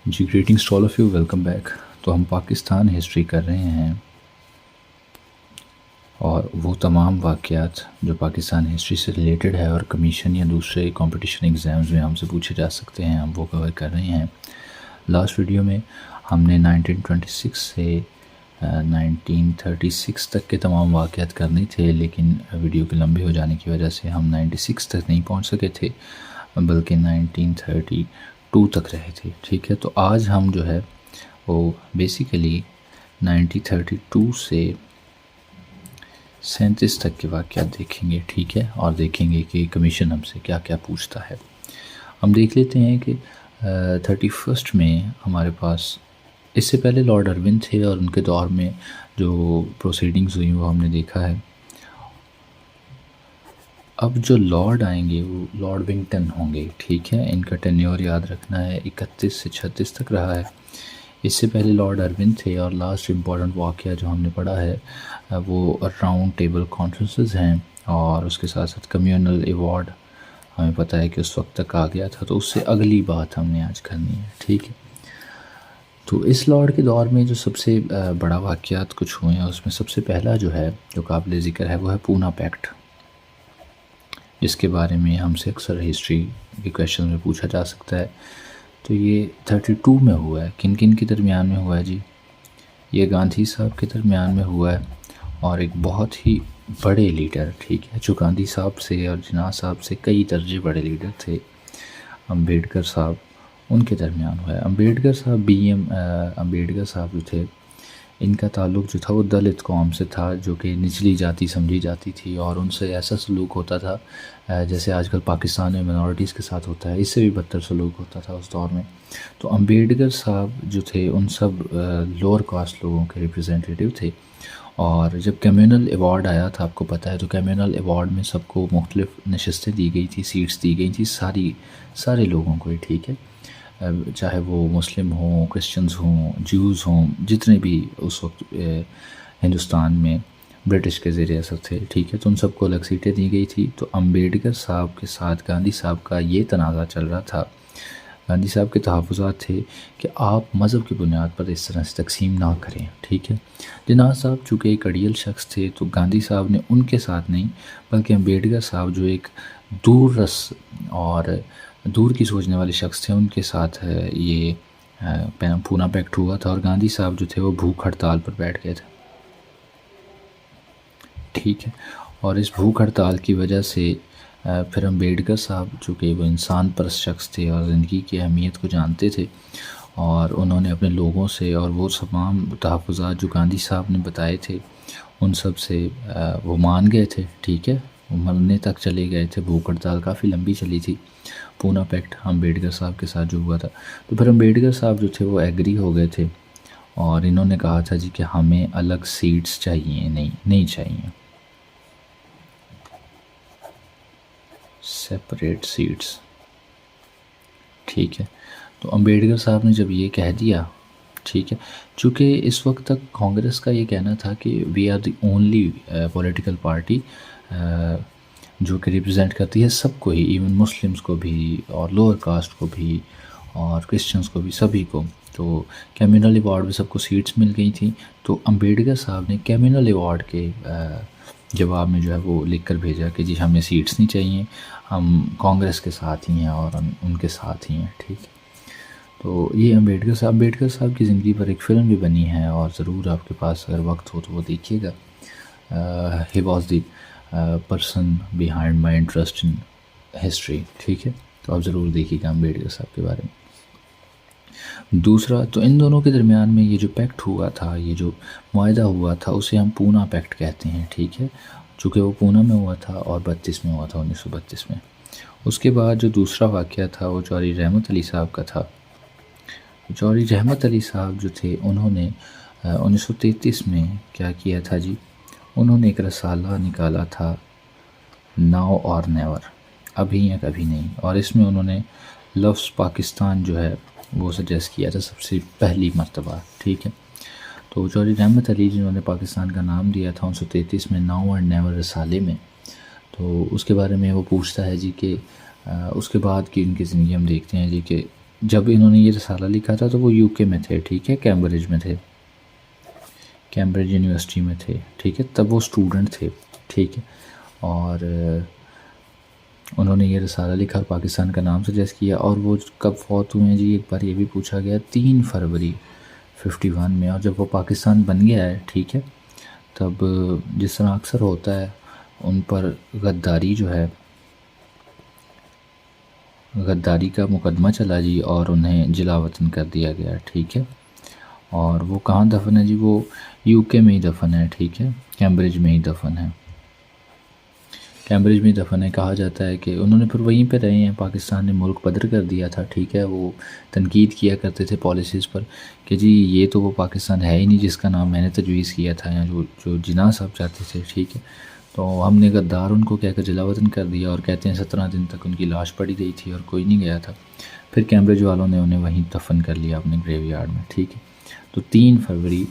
G greetings to all of you, welcome back. تو ہم Pakistan history کر رہے ہیں اور وہ تمام واقعات جو پاکستان ہسٹری سے ریلیٹڈ ہے اور کمیشن یا دوسرے کمپٹیشن ایگزامز میں ہم سے پوچھے جا سکتے ہیں، ہم وہ کور کر رہے ہیں۔ لاسٹ ویڈیو میں ہم نے 1926 سے 1936 تک کے تمام واقعات کرنے تھے، لیکن ویڈیو کے لمبے ہو جانے کی وجہ سے ہم 96 تک نہیں پہنچ سکے تھے، بلکہ 1932 تک رہے تھے۔ ٹھیک ہے، تو آج ہم جو ہے وہ بیسیکلی 1932 سے 37 تک کے واقعات دیکھیں گے، ٹھیک ہے، اور دیکھیں گے کہ کمیشن ہم سے کیا کیا پوچھتا ہے۔ ہم دیکھ لیتے ہیں کہ 31 میں ہمارے پاس اس سے پہلے لارڈ ارون تھے اور ان کے دور میں جو پروسیڈنگز ہوئی وہ ہم نے دیکھا ہے۔ اب جو لارڈ آئیں گے وہ لارڈ ونگٹن ہوں گے، ٹھیک ہے، ان کا ٹینیور یاد رکھنا ہے 31 سے 36 تک رہا ہے۔ اس سے پہلے لارڈ ارون تھے اور لاسٹ امپورٹنٹ واقعہ جو ہم نے پڑھا ہے وہ راؤنڈ ٹیبل کانفرنسز ہیں، اور اس کے ساتھ ساتھ کمیونل ایوارڈ ہمیں پتہ ہے کہ اس وقت تک آ گیا تھا، تو اس سے اگلی بات ہم نے آج کرنی ہے، ٹھیک ہے۔ تو اس لارڈ کے دور میں جو سب سے بڑا واقعات کچھ ہوئے ہیں، اس میں سب سے پہلا جو ہے جو قابل ذکر ہے وہ ہے پونا پیکٹ، جس کے بارے میں ہم سے اکثر ہسٹری کے کویشچن میں پوچھا جا سکتا ہے۔ تو یہ 32 میں ہوا ہے، کن کن کے درمیان میں ہوا ہے جی؟ یہ گاندھی صاحب کے درمیان میں ہوا ہے، اور ایک بہت ہی بڑے لیڈر، ٹھیک ہے، جو گاندھی صاحب سے اور جناح صاحب سے کئی درجے بڑے لیڈر تھے، امبیڈکر صاحب، ان کے درمیان ہوا ہے۔ امبیڈکر صاحب امبیڈکر صاحب جو تھے، ان کا تعلق جو تھا وہ دلت قوم سے تھا، جو کہ نچلی جاتی سمجھی جاتی تھی، اور ان سے ایسا سلوک ہوتا تھا جیسے آج کل پاکستان میں منورٹیز کے ساتھ ہوتا ہے، اس سے بھی بدتر سلوک ہوتا تھا اس دور میں۔ تو امبیڈکر صاحب جو تھے ان سب لوور کاسٹ لوگوں کے ریپرزینٹیٹیو تھے، اور جب کمیونل ایوارڈ آیا تھا، آپ کو پتہ ہے، تو کمیونل ایوارڈ میں سب کو مختلف نشستیں دی گئی تھی، سیٹس دی گئی تھی، سارے لوگوں کو ہی، ٹھیک ہے، چاہے وہ مسلم ہوں، کرسچنز ہوں، جیوز ہوں، جتنے بھی اس وقت ہندوستان میں برٹش کے زیر اثر تھے، ٹھیک ہے، تو ان سب کو الگ سیٹیں دی گئی تھی۔ تو امبیڈکر صاحب کے ساتھ گاندھی صاحب کا یہ تنازع چل رہا تھا، گاندھی صاحب کے تحفظات تھے کہ آپ مذہب کی بنیاد پر اس طرح سے تقسیم نہ کریں، ٹھیک ہے۔ جناح صاحب چونکہ ایک اڑیل شخص تھے، تو گاندھی صاحب نے ان کے ساتھ نہیں، بلکہ امبیڈکر صاحب جو ایک دور رس اور دور کی سوچنے والے شخص تھے، ان کے ساتھ یہ پونا پیکٹ ہوا تھا، اور گاندھی صاحب جو تھے وہ بھوک ہڑتال پر بیٹھ گئے تھے، ٹھیک ہے۔ اور اس بھوک ہڑتال کی وجہ سے پھر امبیڈکر صاحب چونکہ وہ انسان پرست شخص تھے اور زندگی کی اہمیت کو جانتے تھے، اور انہوں نے اپنے لوگوں سے اور وہ تمام تحفظات جو گاندھی صاحب نے بتائے تھے ان سب سے وہ مان گئے تھے، ٹھیک ہے، وہ مرنے تک چلے گئے تھے۔ بھوک ہڑتال کافی لمبی چلی تھی، پونا پیکٹ امبیڈکر صاحب کے ساتھ جو ہوا تھا۔ تو پھر امبیڈکر صاحب جو تھے وہ ایگری ہو گئے تھے، اور انہوں نے کہا تھا جی کہ ہمیں الگ سیٹس چاہیے، نہیں چاہیے سیپریٹ سیٹس، ٹھیک ہے۔ تو امبیڈکر صاحب نے جب یہ کہہ دیا، ٹھیک ہے، چونکہ اس وقت تک کانگریس کا یہ کہنا تھا کہ we are the only political party جو کہ ریپرزینٹ کرتی ہے سب کو ہی، ایون مسلمس کو بھی اور لوور کاسٹ کو بھی اور کرسچنس کو بھی، سبھی کو۔ تو کمیونل ایوارڈ میں سب کو سیٹس مل گئی تھیں، تو امبیڈکر صاحب نے کمیونل ایوارڈ کے جواب میں جو ہے وہ لکھ کر بھیجا کہ جی ہمیں سیٹس نہیں چاہیے، ہم کانگریس کے ساتھ ہی ہیں اور ہم ان کے ساتھ ہی ہیں، ٹھیک ہے۔ تو یہ امبیڈکر صاحب کی زندگی پر ایک فلم بھی بنی ہے، اور ضرور آپ کے پاس اگر وقت ہو تو وہ دیکھیے گا۔ He was the person behind my interest in history, ٹھیک ہے، تو آپ ضرور دیکھیے گا امبیڈکر صاحب کے بارے میں۔ دوسرا، تو ان دونوں کے درمیان میں یہ جو پیکٹ ہوا تھا، یہ جو معاہدہ ہوا تھا، اسے ہم پونا پیکٹ کہتے ہیں، ٹھیک ہے، چونکہ وہ پونا میں ہوا تھا اور 32 میں ہوا تھا، 1932 میں۔ اس کے بعد جو دوسرا واقعہ تھا وہ جوہری رحمت علی صاحب کا تھا۔ جوہری رحمت علی صاحب جو تھے انہوں نے 1933 میں کیا کیا تھا جی، انہوں نے ایک رسالہ نکالا تھا، ناؤ اور نیور، ابھی یا کبھی نہیں، اور اس میں انہوں نے لفظ پاکستان جو ہے وہ سجیسٹ کیا تھا سب سے پہلی مرتبہ، ٹھیک ہے۔ تو جوہری رحمت علی جنہوں نے پاکستان کا نام دیا تھا 1933 میں ناؤ اینڈ نیور رسالے میں، تو اس کے بارے میں وہ پوچھتا ہے جی کہ اس کے بعد کی ان کی زندگی ہم دیکھتے ہیں جی کہ جب انہوں نے یہ رسالہ لکھا تھا تو وہ یو کے میں تھے، ٹھیک ہے، کیمبرج میں تھے، کیمبرج یونیورسٹی میں تھے، ٹھیک ہے، تب وہ اسٹوڈنٹ تھے، ٹھیک ہے، اور انہوں نے یہ رسالہ لکھا اور پاکستان کا نام سجیسٹ کیا، اور وہ کب فوت ہوئے ہیں جی، ایک بار یہ بھی پوچھا گیا 3 فروری 51 میں، اور جب وہ پاکستان بن گیا ہے، ٹھیک ہے، تب جس طرح اکثر ہوتا ہے ان پر غداری جو ہے، غداری کا مقدمہ چلا جی، اور انہیں جلا وطن کر دیا گیا، ٹھیک ہے، اور وہ کہاں دفن ہے جی، وہ یو کے میں ہی دفن ہے، ٹھیک ہے، کیمبرج میں ہی دفن ہے، کیمبرج میں دفن ہے۔ کہا جاتا ہے کہ انہوں نے پھر وہیں پہ رہے ہیں، پاکستان نے ملک بدر کر دیا تھا، ٹھیک ہے، وہ تنقید کیا کرتے تھے پالیسیز پر کہ جی یہ تو وہ پاکستان ہے ہی نہیں جس کا نام میں نے تجویز کیا تھا، یا جو جناح صاحب چاہتے تھے، ٹھیک ہے، تو ہم نے غدار ان کو کہہ کر جلا وطن کر دیا، اور کہتے ہیں 17 دن تک ان کی لاش پڑی رہی تھی اور کوئی نہیں گیا تھا، پھر کیمبرج والوں نے انہیں وہیں دفن کر لیا اپنے گریو یارڈ میں، ٹھیک ہے، تو 3 فروری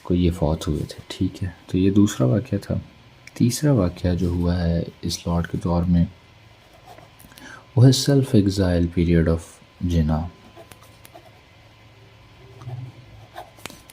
کو یہ فوت ہوئے تھے، ٹھیک ہے، تو یہ دوسرا واقعہ تھا۔ تیسرا واقعہ جو ہوا ہے اس لارڈ کے دور میں وہ ہے سیلف ایگزائل پیریڈ آف جناح۔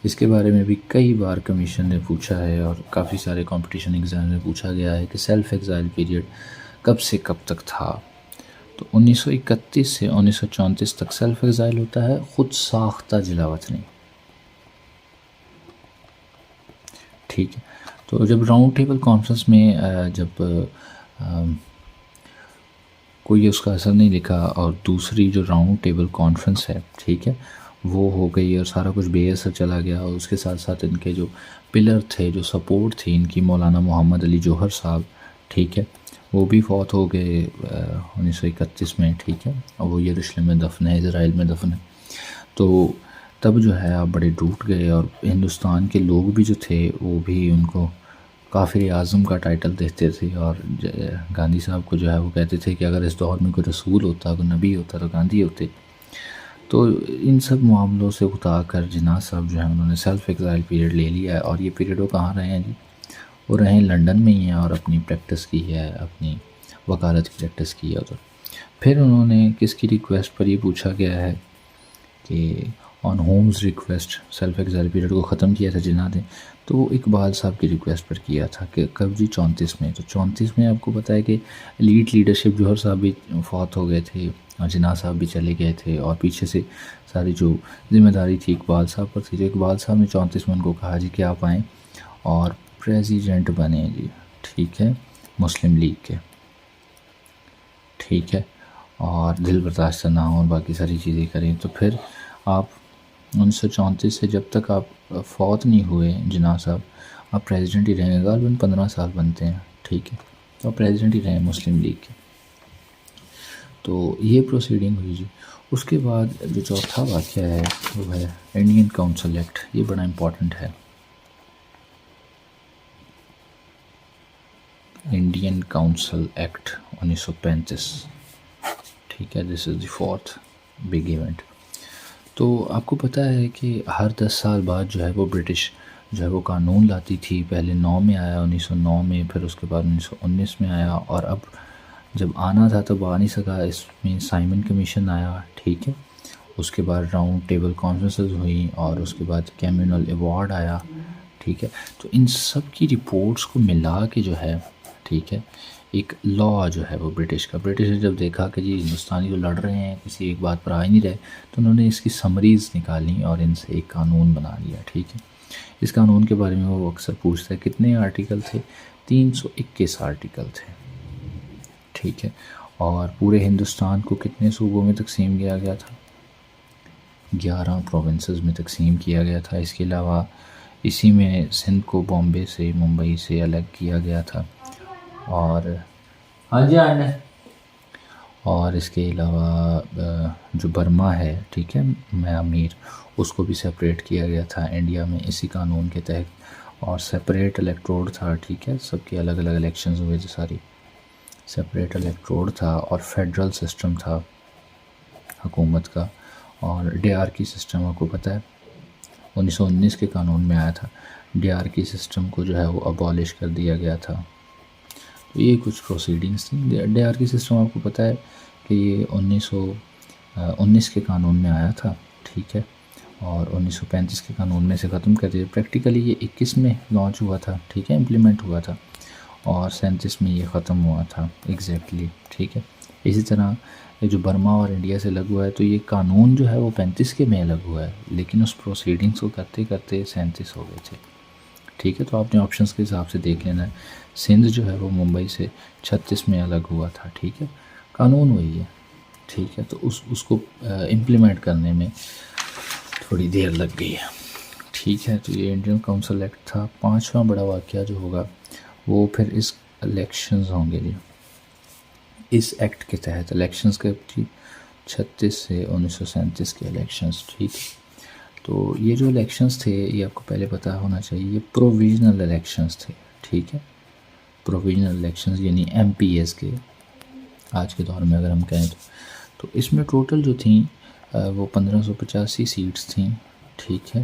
اس کے بارے میں بھی کئی بار کمیشن نے پوچھا ہے، اور کافی سارے کمپٹیشن ایگزام میں پوچھا گیا ہے کہ سیلف ایگزائل پیریڈ کب سے کب تک تھا، تو 1931 سے 1934 تک سیلف ایگزائل ہوتا ہے خود ساختہ جلا وطنی، ٹھیک ہے، تو جب راؤنڈ ٹیبل کانفرنس میں جب کوئی اس کا اثر نہیں لکھا، اور دوسری جو راؤنڈ ٹیبل کانفرنس ہے، ٹھیک ہے، وہ ہو گئی اور سارا کچھ بے اثر چلا گیا، اور اس کے ساتھ ساتھ ان کے جو پلر تھے، جو سپورٹ تھی ان کی، مولانا محمد علی جوہر صاحب، ٹھیک ہے، وہ بھی فوت ہو گئے 1931 میں، ٹھیک ہے، اور وہ یروشلم میں دفن ہے، اسرائیل میں دفن ہے، تو تب جو ہے آپ بڑے ٹوٹ گئے، اور ہندوستان کے لوگ بھی جو تھے وہ بھی ان کو کافر اعظم کا ٹائٹل دیتے تھے، اور گاندھی صاحب کو جو ہے وہ کہتے تھے کہ اگر اس دور میں کوئی رسول ہوتا، کوئی نبی ہوتا تو گاندھی ہوتے۔ تو ان سب معاملوں سے اکتا کر جناح صاحب جو ہے انہوں نے سیلف ایگزائل پیریڈ لے لیا ہے، اور یہ پیریڈ وہ کہاں رہے ہیں جی، وہ رہے لنڈن میں ہی ہیں، اور اپنی پریکٹس کی ہے، اپنی وکالت کی پریکٹس کی ہے ادھر۔ پھر انہوں نے کس کی ریکویسٹ پر یہ پوچھا گیا ہے کہ on homes request self exile period کو ختم کیا تھا جناح نے، تو وہ اقبال صاحب کی ریکویسٹ پر کیا تھا کہ کب جی 34 میں، تو 34 میں آپ کو پتہ ہے کہ لیڈرشپ جوہر صاحب بھی فوت ہو گئے تھے، اور جناح صاحب بھی چلے گئے تھے، اور پیچھے سے ساری جو ذمہ داری تھی اقبال صاحب پر تھی، جو اقبال صاحب نے 34 میں ان کو کہا جی کہ آپ آئیں اور پریزیڈنٹ بنے جی، ٹھیک ہے، مسلم لیگ کے، ٹھیک ہے، اور دل برداشتہ نہ ہوں اور باقی ساری چیزیں کریں، تو پھر آپ 1934 سے جب تک آپ فوت نہیں ہوئے جناح صاحب، آپ پریزیڈنٹ ہی رہیں گے، غالباً 15 سال بنتے ہیں، ٹھیک ہے، تو آپ پریزیڈنٹ ہی رہیں مسلم لیگ کے۔ تو یہ پروسیڈنگ ہوئی جی۔ اس کے بعد جو چوتھا واقعہ ہے وہ ہے انڈین کاؤنسل ایکٹ، یہ بڑا امپورٹنٹ ہے، انڈین کاؤنسل ایکٹ 1935، ٹھیک ہے، دس از دی فورتھ بگ ایونٹ۔ تو آپ کو پتہ ہے کہ ہر 10 سال بعد جو ہے وہ برٹش جو ہے وہ قانون لاتی تھی، پہلے 9 میں آیا 1909 میں، پھر اس کے بعد 1919 میں آیا، اور اب جب آنا تھا تب آ نہیں سکا، اس میں سائمن کمیشن آیا، ٹھیک ہے، اس کے بعد راؤنڈ ٹیبل کانفرنسز ہوئیں، اور اس کے بعد کیمونل ایوارڈ آیا، ٹھیک ہے، تو ان سب کی رپورٹس کو ملا کے جو ہے، ٹھیک ہے، ایک لا جو ہے وہ برٹش نے جب دیکھا کہ جی ہندوستانی جو لڑ رہے ہیں کسی ایک بات پر آ ہی نہیں رہے، تو انہوں نے اس کی سمریز نکالی اور ان سے ایک قانون بنا لیا، ٹھیک ہے۔ اس قانون کے بارے میں وہ اکثر پوچھتا ہے کتنے آرٹیکل تھے، 321 آرٹیکل تھے، ٹھیک ہے، اور پورے ہندوستان کو کتنے صوبوں میں تقسیم کیا گیا تھا، 11 پروونسز میں تقسیم کیا گیا تھا۔ اس کے علاوہ اسی میں سندھ کو بامبے سے، ممبئی سے الگ کیا گیا تھا، اور ہاں جی آنے، اور اس کے علاوہ جو برما ہے، ٹھیک ہے، میانمار، اس کو بھی سپریٹ کیا گیا تھا انڈیا میں اسی قانون کے تحت، اور سپریٹ الیکٹروڈ تھا، ٹھیک ہے، سب کے الگ الگ الیکشنز ہوئے تھے، ساری سپریٹ الیکٹروڈ تھا، اور فیڈرل سسٹم تھا حکومت کا، اور ڈی آر کی سسٹم آپ کو پتہ ہے 1919 کے قانون میں آیا تھا، ڈی آر کی سسٹم کو جو ہے وہ ابالش کر دیا گیا تھا۔ تو یہ کچھ پروسیڈنگز تھیں۔ ڈی آر کی سسٹم آپ کو پتہ ہے کہ یہ 1919 کے قانون میں آیا تھا، ٹھیک ہے، اور 1935 کے قانون میں سے ختم کر دیا۔ پریکٹیکلی یہ 21 میں لانچ ہوا تھا، ٹھیک ہے، امپلیمنٹ ہوا تھا، اور 37 میں یہ ختم ہوا تھا ایگزیکٹلی، ٹھیک ہے۔ اسی طرح یہ جو برما اور انڈیا سے الگ ہوا ہے، تو یہ قانون جو ہے وہ 35 کے میں الگ ہوا ہے، لیکن اس پروسیڈنگس کو کرتے کرتے 37 ہو گئے تھے، ٹھیک ہے۔ تو آپ نے آپشنس کے حساب سے دیکھ لینا ہے۔ سندھ جو ہے وہ ممبئی سے 36 میں الگ ہوا تھا، ٹھیک ہے، قانون وہی ہے، ٹھیک ہے۔ تو اس کو امپلیمنٹ کرنے میں تھوڑی دیر لگ گئی ہے، ٹھیک ہے۔ تو یہ انڈین کونسل ایکٹ تھا۔ 5واں بڑا واقعہ جو ہوگا وہ پھر اس الیکشنز ہوں گے جی، اس ایکٹ کے تحت الیکشنز کے 36 سے 1937 کے الیکشنز، ٹھیک۔ تو یہ جو الیکشنز تھے یہ آپ کو پہلے پتہ ہونا چاہیے، یہ پروویژنل الیکشنز تھے، ٹھیک ہے۔ پروویژنل الیکشنز یعنی ایم پی ایس کے آج کے دور میں اگر ہم کہیں تو اس میں ٹوٹل جو تھیں وہ 1585 سیٹس تھیں، ٹھیک ہے۔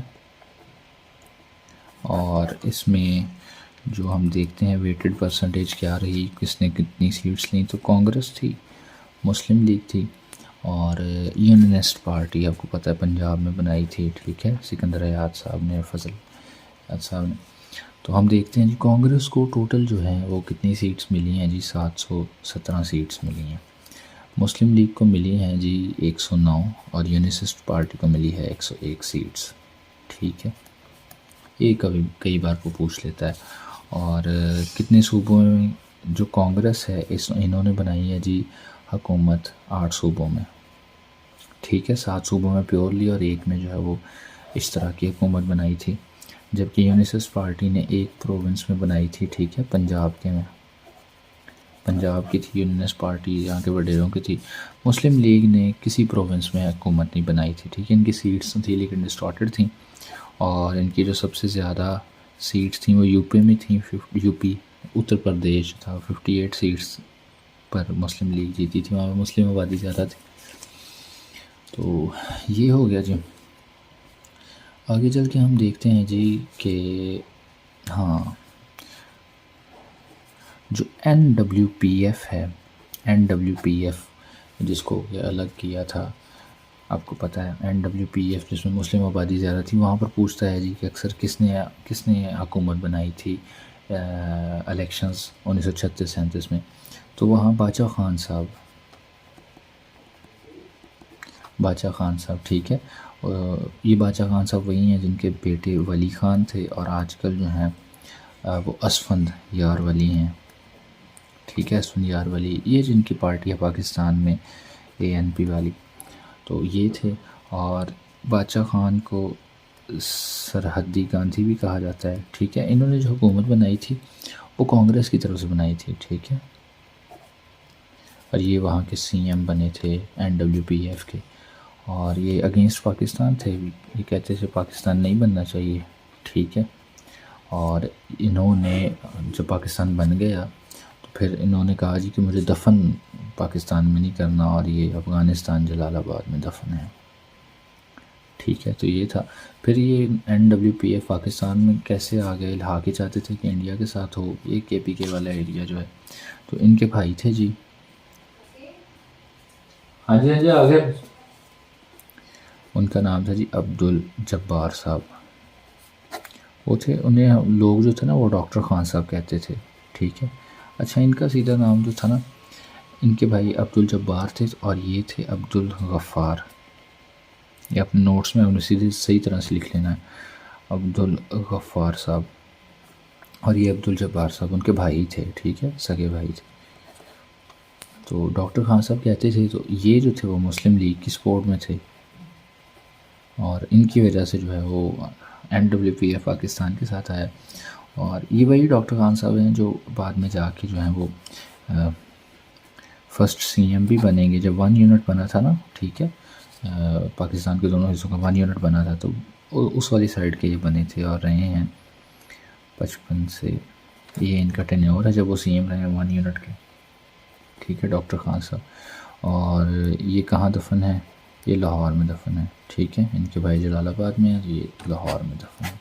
اور اس میں جو ہم دیکھتے ہیں ویٹڈ پرسنٹیج کیا رہی، کس نے کتنی سیٹس لیں، تو کانگریس تھی، مسلم لیگ تھی، اور یونینسٹ پارٹی آپ کو پتہ ہے پنجاب میں بنائی تھی، ٹھیک ہے، سکندر حیات صاحب نے، فضل حیات صاحب نے۔ تو ہم دیکھتے ہیں جی کانگریس کو ٹوٹل جو ہے وہ کتنی سیٹس ملی ہیں جی، 717 سیٹس ملی ہیں۔ مسلم لیگ کو ملی ہیں جی 109، اور یونینسٹ پارٹی کو ملی ہے 101 سیٹس، ٹھیک ہے۔ یہ کئی بار کو پوچھ لیتا ہے۔ اور کتنے صوبوں میں جو کانگریس ہے انہوں نے بنائی ہے جی حکومت 8 صوبوں میں، ٹھیک ہے، 7 صوبوں میں پیورلی اور ایک میں جو ہے وہ اشتراکی حکومت بنائی تھی، جبکہ یونینسٹ پارٹی نے ایک پروونس میں بنائی تھی، ٹھیک ہے، پنجاب کے میں، پنجاب کی تھی یونینسٹ پارٹی، یہاں کے وڈیروں کی تھی۔ مسلم لیگ نے کسی پروونس میں حکومت نہیں بنائی تھی، ٹھیک ہے، ان کی سیٹس تھیں لیکن ڈسٹارٹڈ تھیں، اور ان کی جو سب سے زیادہ سیٹس تھیں وہ یو پی میں تھیں، یو پی اتر پردیش تھا، 58 سیٹس پر مسلم لیگ جیتی تھی، وہاں پہ مسلم آبادی زیادہ تھی۔ تو یہ ہو گیا جی۔ آگے چل کے ہم دیکھتے ہیں جی کہ ہاں جو این ڈبلیو پی ایف ہے، این ڈبلیو پی ایف جس کو الگ کیا تھا، آپ کو پتہ ہے این ڈبلیو پی ایف جس میں مسلم آبادی زیادہ تھی، وہاں پر پوچھتا ہے جی کہ اکثر کس نے حکومت بنائی تھی الیکشنز 1936-37 میں، تو وہاں باچا خان صاحب، ٹھیک ہے۔ یہ باچا خان صاحب وہی ہیں جن کے بیٹے ولی خان تھے، اور آج کل جو ہیں وہ اسفند یار ولی ہیں، ٹھیک ہے، اسفند یار ولی، یہ جن کی پارٹی ہے پاکستان میں اے این پی والی، تو یہ تھے۔ اور باچا خان کو سرحدی گاندھی بھی کہا جاتا ہے، ٹھیک ہے۔ انہوں نے جو حکومت بنائی تھی وہ کانگریس کی طرف سے بنائی تھی، ٹھیک ہے، اور یہ وہاں کے سی ایم بنے تھے این ڈبلیو پی ایف کے، اور یہ اگینسٹ پاکستان تھے، یہ کہتے تھے پاکستان نہیں بننا چاہیے، ٹھیک ہے۔ اور انہوں نے جب پاکستان بن گیا تو پھر انہوں نے کہا جی کہ مجھے دفن پاکستان میں نہیں کرنا، اور یہ افغانستان جلال آباد میں دفن ہے، ٹھیک ہے۔ تو یہ تھا۔ پھر یہ N W P F Pakistan میں کیسے آ گئے، الحاق ہی چاہتے تھے کہ انڈیا کے ساتھ ہو، یہ کے پی کے والا ایریا جو ہے، تو ان کے بھائی تھے جی، ہاں جی آگے، ان کا نام تھا جی عبدالجبار صاحب، وہ تھے، انہیں لوگ جو تھے نا وہ ڈاکٹر خان صاحب کہتے تھے، ٹھیک ہے۔ اچھا ان کا سیدھا نام جو تھا نا، ان کے بھائی عبدالجبار تھے، اور یہ تھے عبدالغفار، یہ اپنے نوٹس میں سیدھے صحیح طرح سے لکھ لینا ہے، عبدالغفار صاحب، اور یہ عبدالجبار صاحب ان کے بھائی تھے، ٹھیک ہے، سگے بھائی تھے۔ تو ڈاکٹر خان صاحب کہتے تھے، تو یہ جو تھے وہ مسلم لیگ کی سپورٹ میں تھے، اور ان کی وجہ سے جو ہے وہ N W P F Pakistan کے ساتھ آیا، اور یہ وہی ڈاکٹر خان صاحب ہیں جو بعد میں جا کے جو ہیں وہ فرسٹ سی ایم بھی بنیں گے، جب 1 یونٹ بنا تھا نا، ٹھیک ہے، پاکستان کے دونوں حصوں کا 1 یونٹ بنا تھا، تو اس والی سائڈ کے یہ بنے تھے، اور رہے ہیں 55 سے، یہ ان کا ٹینیور ہے جب وہ سی ایم رہے ہیں 1 یونٹ کے، ٹھیک ہے، ڈاکٹر خان صاحب۔ اور یہ کہاں دفن ہے، یہ لاہور میں دفن ہے، ٹھیک ہے، ان کے بھائی جلال آباد میں ہیں، یہ لاہور میں دفن ہے۔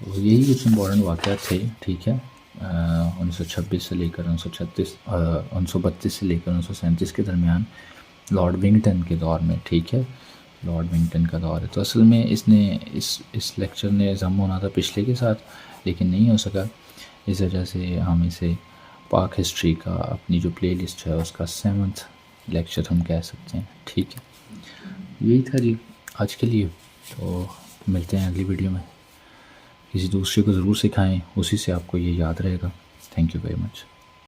تو یہی کچھ امپورٹنٹ واقعات تھے، ٹھیک ہے۔ 1926 سے لے کر 1932 سے لے کر 1937 کے درمیان لارڈ ونگٹن کے دور میں، ٹھیک ہے، لارڈ ونگٹن کا دور ہے۔ تو اصل میں اس لیکچر نے ضم ہونا تھا پچھلے کے ساتھ، لیکن نہیں ہو سکا، اس وجہ سے ہم اسے پاک ہسٹری کا اپنی جو پلے لسٹ ہے اس کا 7th لیکچر ہم کہہ سکتے ہیں، ٹھیک ہے۔ یہی تھا جی آج کے لیے، تو ملتے ہیں اگلی ویڈیو میں۔ کسی دوسرے کو ضرور سکھائیں، اسی سے آپ کو یہ یاد رہے گا۔ Thank you very much.